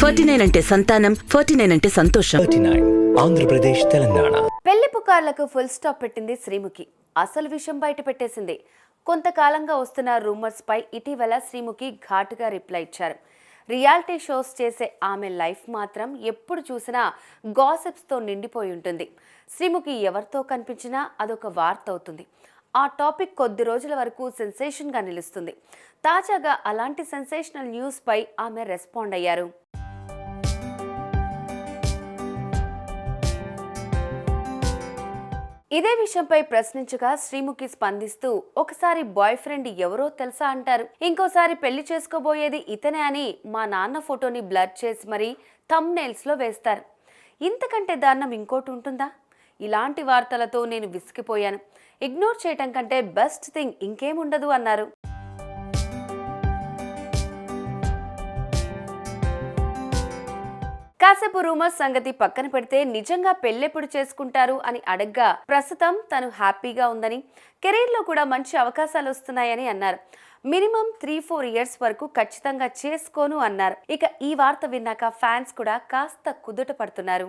49 అంటే సంతానం, 49 అంటే సంతోషం. 39 ఆంధ్రప్రదేశ్ తెలంగాణ. పెళ్లి పుకార్లకు ఫుల్ స్టాప్ పెట్టింది శ్రీముఖి. అసలు విషయం బయట పెట్టేసింది. కొంతకాలంగా వస్తున్న రూమర్స్ పై ఇటీవల శ్రీముఖి ఘాటుగా రిప్లై ఇచ్చారు. రియాలిటీ షోస్ చేసే ఆమె లైఫ్ మాత్రం ఎప్పుడు చూసినా గాసిప్స్ తో నిండిపోయి ఉంటుంది. శ్రీముఖి ఎవరితో కనిపించినా అదొక వార్త అవుతుంది. ఆ టాపిక్ కొద్ది రోజుల వరకు సెన్సేషన్ గా నిలుస్తుంది. తాజాగా అలాంటి సెన్సేషనల్ న్యూస్ పై ఆమె రెస్పాండ్ అయ్యారు. ఇదే విషయంపై ప్రశ్నించగా శ్రీముఖి స్పందిస్తూ, ఒకసారి బాయ్ ఫ్రెండ్ ఎవరో తెలుసా అంటారు, ఇంకోసారి పెళ్లి చేసుకోబోయేది ఇతనే అని మా నాన్న ఫోటోని బ్లర్ చేసి మరీ థంబ్నెయిల్స్ లో వేస్తారు. ఇంతకంటే దారుణం ఇంకోటి ఉంటుందా? ఇలాంటి వార్తలతో నేను విసిగిపోయాను. ఇగ్నోర్ చేయటం కంటే బెస్ట్ థింగ్ ఇంకేముండదు అన్నారు. కాసేపు రూమర్స్ సంగతి పక్కన పెడితే నిజంగా పెళ్ళెప్పుడు చేసుకుంటారు అని అడగ్గా ప్రస్తుతం తను హ్యాపీగా ఉందని, కెరీర్ లో కూడా మంచి అవకాశాలు వస్తున్నాయని అన్నారు. మినిమం 3-4 ఇయర్స్ వరకు ఖచ్చితంగా చేసుకోను అన్నారు. ఇక ఈ వార్త విన్నాక ఫ్యాన్స్ కూడా కాస్త కుదుట పడుతున్నారు.